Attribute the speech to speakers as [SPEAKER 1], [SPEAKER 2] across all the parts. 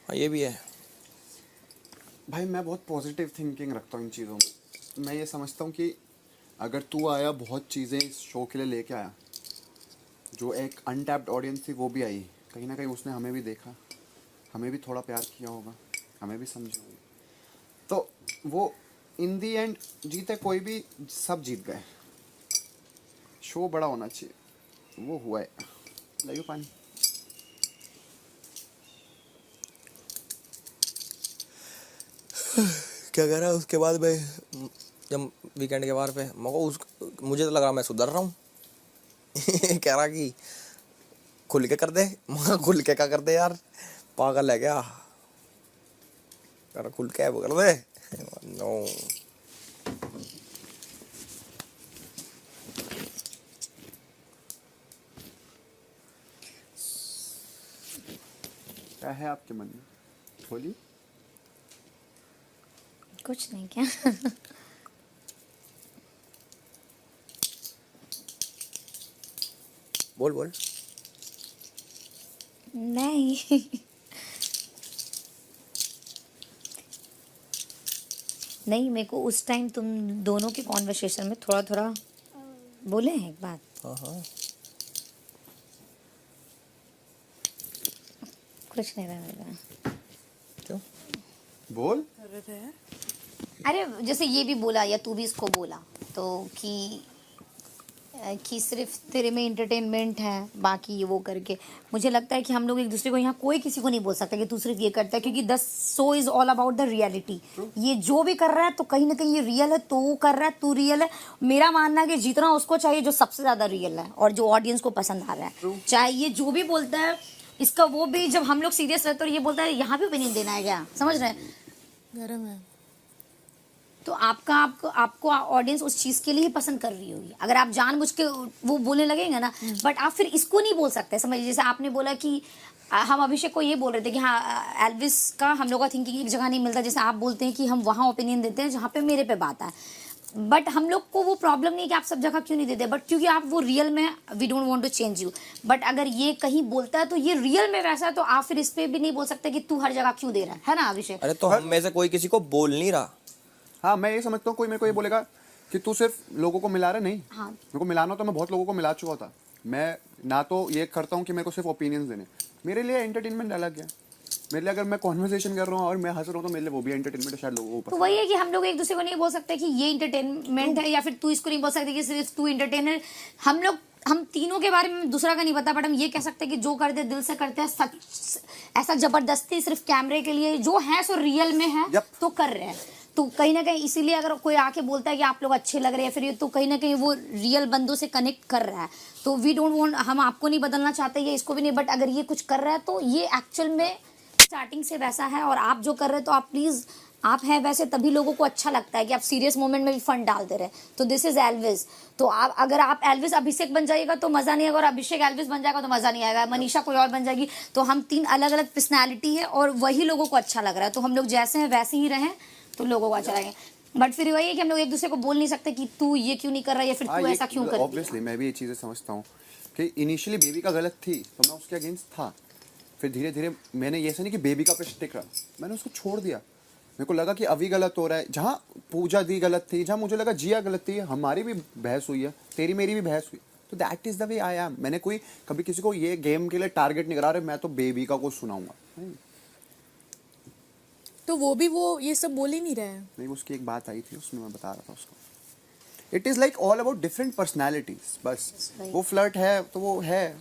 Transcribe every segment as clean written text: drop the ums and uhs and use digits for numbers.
[SPEAKER 1] हाँ ये भी है
[SPEAKER 2] भाई मैं बहुत पॉजिटिव थिंकिंग रखता हूँ इन चीज़ों में। मैं ये समझता हूँ कि अगर तू आया, बहुत चीज़ें इस शो के लिए लेके आया, जो एक अनटैप्ड ऑडियंस थी वो भी आई, कहीं ना कहीं उसने हमें भी देखा, हमें भी थोड़ा प्यार किया होगा, हमें भी समझा होगा, तो वो इन दी एंड जीते कोई भी, सब जीत गए। शो बड़ा होना चाहिए, वो हुआ है। लाइयो पानी।
[SPEAKER 1] क्या कह रहा है उसके बाद मैं जब वीकेंड के बार पे मुझे तो लग रहा मैं सुधर रहा हूँ कह रहा कि खुल के कर दे। मैं खुल के क्या कर दे यार, पागल है क्या, कह रहा खुल के वो कर दे। नो
[SPEAKER 2] क्या है आपके मन में, बोलिए।
[SPEAKER 3] कुछ नहीं क्या
[SPEAKER 1] बोल बोल।
[SPEAKER 3] नहीं नहीं, मेरे को उस टाइम तुम दोनों के कॉन्वर्सेशन में थोड़ा थोड़ा बोले हैं एक बात।
[SPEAKER 1] हाँ हाँ
[SPEAKER 3] कुछ नहीं रहा।
[SPEAKER 1] क्यों
[SPEAKER 2] बोल।
[SPEAKER 3] अरे जैसे ये भी बोला या तू भी इसको बोला तो कि सिर्फ तेरे में इंटरटेनमेंट है, बाकी ये वो करके मुझे लगता है कि हम लोग एक दूसरे को यहाँ कोई किसी को नहीं बोल सकता कि तू सिर्फ ये करता है, क्योंकि the show is all about the reality. ये जो भी कर रहा है तो कहीं ना कहीं ये रियल है, तो वो कर रहा है, तू रियल है। मेरा मानना है कि जीतना उसको चाहिए जो सबसे ज्यादा रियल है और जो ऑडियंस को पसंद आ रहा है। चाहे ये जो भी बोलता है इसका, वो भी जब हम लोग सीरियस रहते और ये बोलता है यहाँ भी ओपिनियन देना है क्या, समझ रहे हैं?
[SPEAKER 4] गरम है
[SPEAKER 3] तो आपको ऑडियंस उस चीज के लिए ही पसंद कर रही होगी। अगर आप जानबूझ के वो बोलने लगेंगे ना, बट आप फिर इसको नहीं बोल सकते। समझिए जैसे आपने बोला कि हम अभिषेक को ये बोल रहे थे कि हाँ एल्विस का हम लोग का थिंकिंग एक जगह नहीं मिलता, जैसे आप बोलते हैं कि हम वहाँ ओपिनियन देते हैं जहाँ पे मेरे पे बात है। बट हम लोग को वो प्रॉब्लम नहीं है कि आप सब जगह क्यों नहीं देते, बट क्योंकि आप वो रियल में, we don't want to change you. But अगर ये कहीं बोलता है तो ये रियल में वैसा है, तो आप फिर इस पे भी नहीं बोल सकते कि तू हर जगह क्यों दे रहा है ना अभिषेक?
[SPEAKER 1] अरे तो हम में से कोई किसी को बोल नहीं रहा।
[SPEAKER 2] हाँ मैं ये समझता हूँ, कोई मेरे को ये बोलेगा कि तू सिर्फ लोगों को मिला रहा, नहीं।
[SPEAKER 3] हाँ।
[SPEAKER 2] मेरे को मिलाना तो मैं बहुत लोगों को मिला चुका था। मैं ना तो ये करता हूँ कि मेरे को सिर्फ ओपिनियंस देने, मेरे लिए एंटरटेनमेंट अलग है। मेरे लिए अगर मैं कॉन्वर्सेशन कर रहा हूँ और मैं हंस रहा हूँ तो मेरे लिए वो भी एंटरटेनमेंट है, शायद लोगों को
[SPEAKER 3] तो
[SPEAKER 2] पसंद।
[SPEAKER 3] वही है कि हम लोग एक दूसरे को नहीं बोल सकते कि ये इंटरटेनमेंट है, या फिर तू इसको नहीं बोल सकते कि सिर्फ तू एंटरटेनर। हम तीनों के बारे में दूसरा का नहीं पता, बट हम ये कह सकते हैं कि जो करते दिल से करते हैं, सच ऐसा जबरदस्ती सिर्फ कैमरे के लिए जो है सो रियल में है।
[SPEAKER 2] Yep.
[SPEAKER 3] तो कर रहे हैं। तो कहीं ना कहीं इसीलिए अगर कोई आके बोलता है कि आप लोग अच्छे लग रहे हैं, फिर ये तो कहीं ना कहीं वो रियल बंदों से कनेक्ट कर रहा है। तो वी डोंट वांट, हम आपको नहीं बदलना चाहते, ये इसको भी नहीं, बट अगर ये कुछ कर रहा है तो ये एक्चुअल में स्टार्टिंग से वैसा है। और आप जो कर रहे हैं तो आप प्लीज, आप हैं वैसे तभी लोगों को अच्छा लगता है कि आप सीरियस मोमेंट में भी फन डालते रहे। तो दिस इज एल्विस। तो आप अगर आप एल्विस अभिषेक बन जाइएगा तो मजा नहीं आएगा, और अभिषेक एल्विस बन जाएगा तो मजा नहीं आएगा, मनीषा कोई और बन जाएगी, तो हम तीन अलग अलग पर्सनैलिटी है और वही लोगों को अच्छा लग रहा है। तो हम लोग जैसे हैं वैसे ही रहें तो लोगों को अच्छा लगेगा। बट फिर वही है कि हम लोग एक दूसरे को बोल नहीं सकते कि तू ये क्यों नहीं कर रहा है या फिर तू ऐसा क्यों कर रही है।
[SPEAKER 2] ऑब्वियसली मैं भी ये चीज़ें समझता हूँ कि इनिशियली बेबी का गलत थी तो मैं उसके अगेंस्ट था। फिर धीरे धीरे मैंने ये ऐसा नहीं कि बेबी का पे स्टिक रहा, मैंने उसको छोड़ दिया। मेरे को लगा कि अभी गलत हो रहा है, जहाँ पूजा दी गलत थी, जहाँ मुझे लगा जिया गलत थी, हमारी भी बहस हुई है, तेरी मेरी भी बहस हुई, तो that is the way I am. मैंने कोई कभी किसी को ये गेम के लिए टारगेट नहीं करा रहे मैं तो बेबी का को सुनाऊंगा नहीं।
[SPEAKER 4] तो वो भी वो ये सब बोल ही नहीं रहे हैं।
[SPEAKER 2] नहीं, उसकी एक बात आई थी उसमें मैं बता रहा था उसको। It is like all about different personalities, बस। वो फ्लर्ट है तो वो है,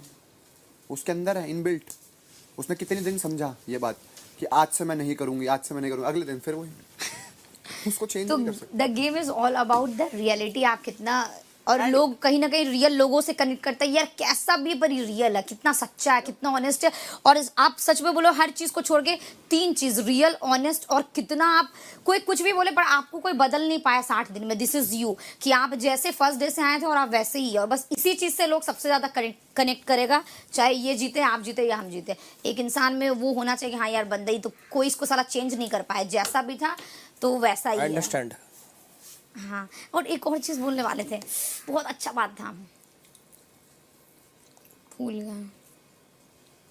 [SPEAKER 2] उसके अंदर है इनबिल्ट। उसने कितने दिन समझा ये बात कि आज से मैं नहीं करूंगी, आज से मैं नहीं करूंगी, अगले दिन फिर वही। उसको चेंज
[SPEAKER 3] तो
[SPEAKER 2] नहीं कर सकते।
[SPEAKER 3] The game is all about the reality. आप कितना, और लोग कहीं ना कहीं रियल लोगों से कनेक्ट करते हैं यार, कैसा भी पर रियल है, कितना सच्चा है, कितना ऑनेस्ट है। और आप सच में बोलो, हर चीज को छोड़ के तीन चीज, रियल, ऑनेस्ट और कितना आप, कोई कुछ भी बोले पर आपको कोई बदल नहीं पाया 60 दिन में। दिस इज यू, कि आप जैसे फर्स्ट डे से आए थे और आप वैसे ही है। और बस इसी चीज से लोग सबसे ज्यादा कनेक्ट करेगा, चाहे ये जीते, आप जीते या हम जीते। एक इंसान में वो होना चाहिए कि हाँ यार बंदा ही तो, कोई इसको सारा चेंज नहीं कर पाया, जैसा भी था तो वैसा ही है।
[SPEAKER 1] अंडरस्टैंड।
[SPEAKER 3] हाँ, और एक और चीज बोलने वाले थे, बहुत अच्छा बात था, भूल गया।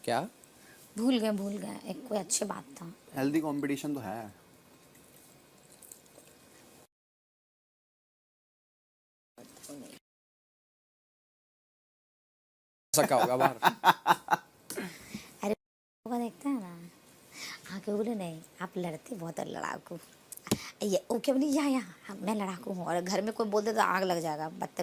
[SPEAKER 1] क्या?
[SPEAKER 3] भूल गए एक कोई अच्छी बात था।
[SPEAKER 2] हेल्दी कंपटीशन तो है।
[SPEAKER 1] ऐसा क्या होगा बाहर?
[SPEAKER 3] अरे वो देखता है ना, आके बोले नहीं आप लड़ते बहुत है, लड़ाकू। ये ओके बोली या मैं लड़ाकू हूँ, और घर में कोई बोल दे तो आग लग जाएगा, बदतमीज।